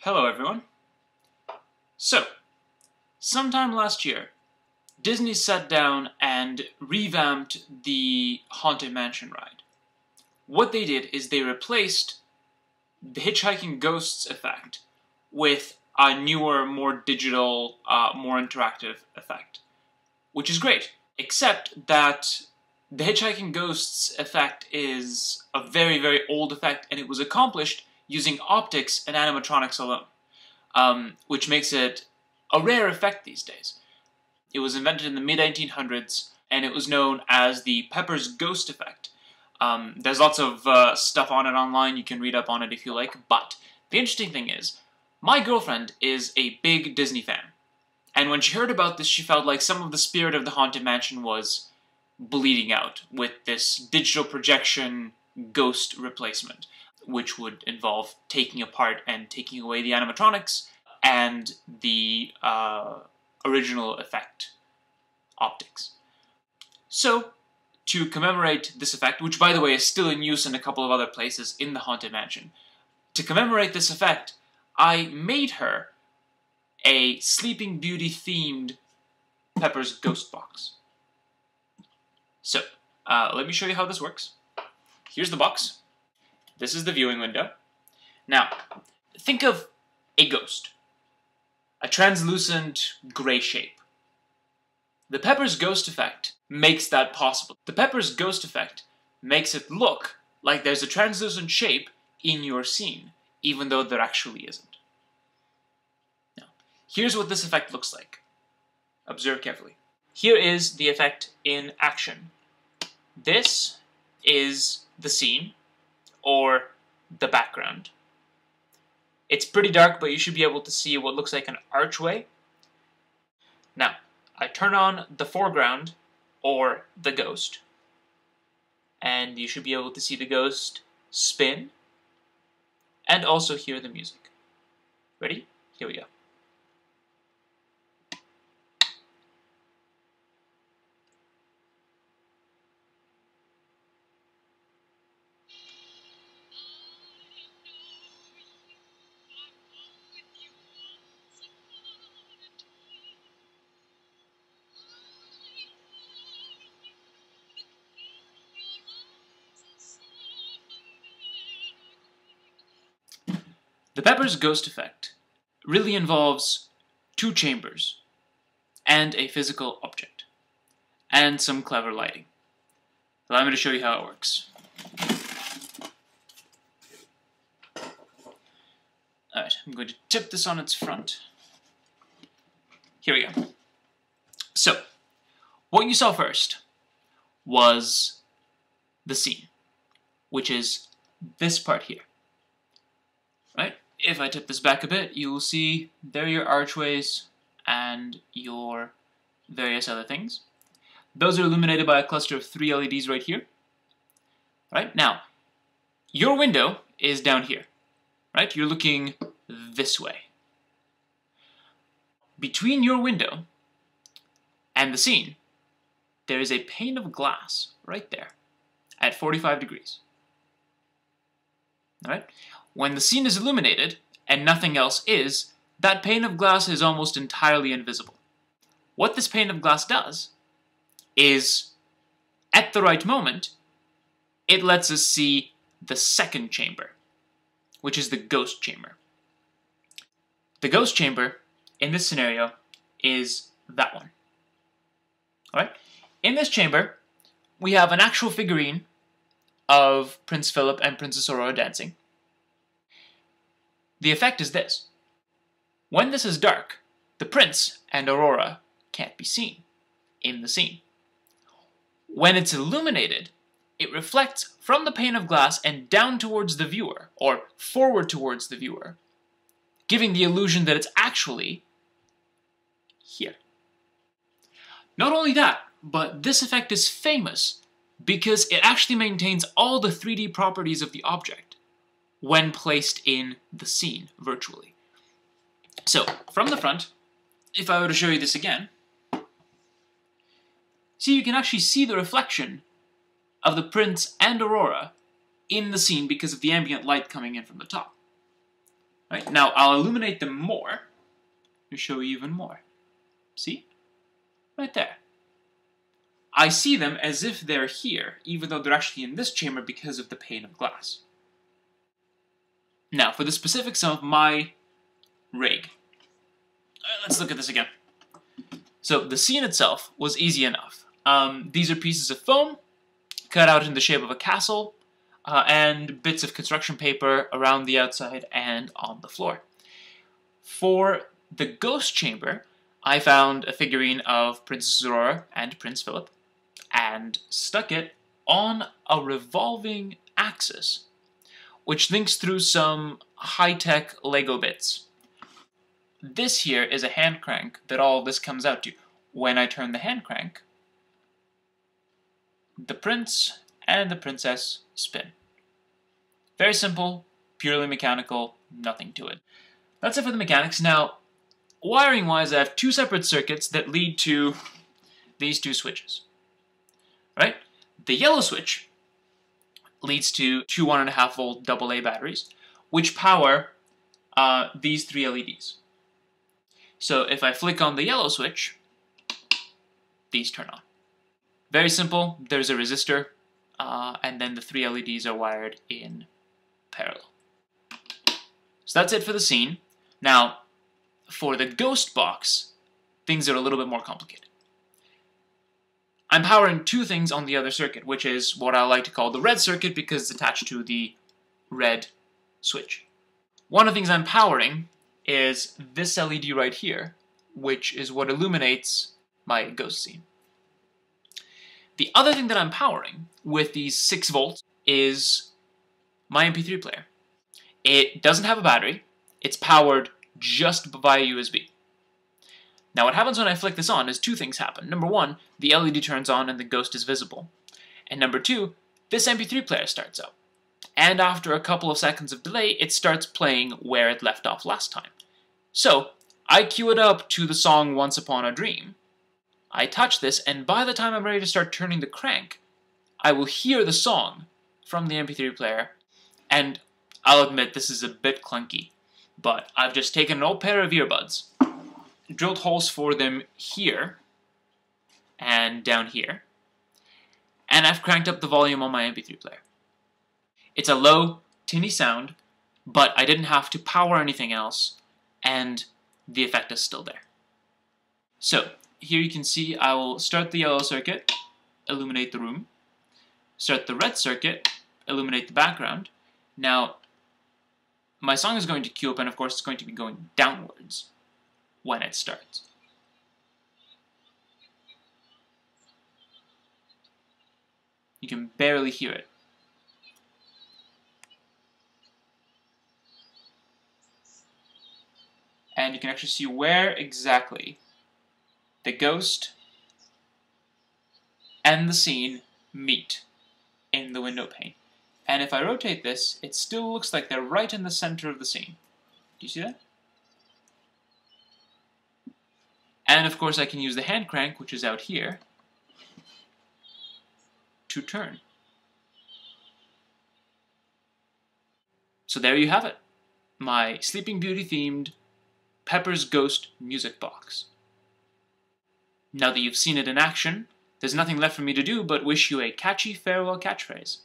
Hello everyone. So, sometime last year, Disney sat down and revamped the Haunted Mansion ride. What they did is they replaced the hitchhiking ghosts effect with a newer, more digital, more interactive effect, which is great, except that the hitchhiking ghosts effect is a very, very old effect, and it was accomplished using optics and animatronics alone, which makes it a rare effect these days. It was invented in the mid-1900s, and it was known as the Pepper's Ghost effect. There's lots of stuff on it online, you can read up on it if you like, but the interesting thing is, my girlfriend is a big Disney fan, and when she heard about this, she felt like some of the spirit of the Haunted Mansion was bleeding out with this digital projection ghost replacement, which would involve taking apart and taking away the animatronics and the original effect optics. So, to commemorate this effect, which by the way is still in use in a couple of other places in the Haunted Mansion, to commemorate this effect, I made her a Sleeping Beauty themed Pepper's Ghost box. So, let me show you how this works. Here's the box. This is the viewing window. Now, think of a ghost. A translucent gray shape. The Pepper's Ghost effect makes that possible. The Pepper's Ghost effect makes it look like there's a translucent shape in your scene, even though there actually isn't. Now, here's what this effect looks like. Observe carefully. Here is the effect in action. This is the scene, or the background. It's pretty dark, but you should be able to see what looks like an archway. Now, I turn on the foreground, or the ghost, and you should be able to see the ghost spin, and also hear the music. Ready? Here we go. The Pepper's Ghost effect really involves two chambers, and a physical object, and some clever lighting. Allow me to show you how it works. Alright, I'm going to tip this on its front. Here we go. So, what you saw first was the scene, which is this part here. Right? If I tip this back a bit, you will see there are your archways and your various other things. Those are illuminated by a cluster of 3 LEDs right here. Right? Now, your window is down here. Right? You're looking this way. Between your window and the scene, there is a pane of glass right there at 45 degrees. Alright? When the scene is illuminated, and nothing else is, that pane of glass is almost entirely invisible. What this pane of glass does is, at the right moment, it lets us see the second chamber, which is the ghost chamber. The ghost chamber, in this scenario, is that one. Alright? In this chamber, we have an actual figurine of Prince Philip and Princess Aurora dancing. The effect is this. When this is dark, the prince and Aurora can't be seen in the scene. When it's illuminated, it reflects from the pane of glass and down towards the viewer, or forward towards the viewer, giving the illusion that it's actually here. Not only that, but this effect is famous because it actually maintains all the 3D properties of the object when placed in the scene virtually. So, from the front, if I were to show you this again, see, you can actually see the reflection of the prince and Aurora in the scene because of the ambient light coming in from the top. Right? Now, I'll illuminate them more to show you even more. See? Right there. I see them as if they're here, even though they're actually in this chamber because of the pane of glass. Now, for the specifics of my rig. Let's look at this again. So, the scene itself was easy enough. These are pieces of foam, cut out in the shape of a castle, and bits of construction paper around the outside and on the floor. For the ghost chamber, I found a figurine of Princess Aurora and Prince Philip, and stuck it on a revolving axis, which links through some high-tech Lego bits. This here is a hand crank that all of this comes out to. When I turn the hand crank, the prince and the princess spin. Very simple, purely mechanical, nothing to it. That's it for the mechanics. Now, wiring-wise, I have two separate circuits that lead to these two switches. Right? The yellow switch leads to two 1.5 volt AA batteries, which power these three LEDs. So if I flick on the yellow switch, these turn on. Very simple. There's a resistor, and then the three LEDs are wired in parallel. So that's it for the scene. Now, for the ghost box, things are a little bit more complicated. I'm powering two things on the other circuit, which is what I like to call the red circuit because it's attached to the red switch. One of the things I'm powering is this LED right here, which is what illuminates my ghost scene. The other thing that I'm powering with these 6 volts is my MP3 player. It doesn't have a battery. It's powered just via USB. Now what happens when I flick this on is two things happen. Number one, the LED turns on and the ghost is visible. And number two, this MP3 player starts up. And after a couple of seconds of delay, it starts playing where it left off last time. So, I cue it up to the song Once Upon a Dream. I touch this, and by the time I'm ready to start turning the crank, I will hear the song from the MP3 player, and I'll admit this is a bit clunky, but I've just taken an old pair of earbuds, drilled holes for them here and down here, and I've cranked up the volume on my MP3 player. It's a low, tinny sound, but I didn't have to power anything else, and the effect is still there. So, here you can see I will start the yellow circuit, illuminate the room, start the red circuit, illuminate the background. Now, my song is going to queue up, and of course it's going to be going downwards when it starts. You can barely hear it. And you can actually see where exactly the ghost and the scene meet in the window pane. And if I rotate this, it still looks like they're right in the center of the scene. Do you see that? And of course I can use the hand crank, which is out here, to turn. So there you have it. My Sleeping Beauty themed Pepper's Ghost music box. Now that you've seen it in action, there's nothing left for me to do but wish you a catchy farewell catchphrase.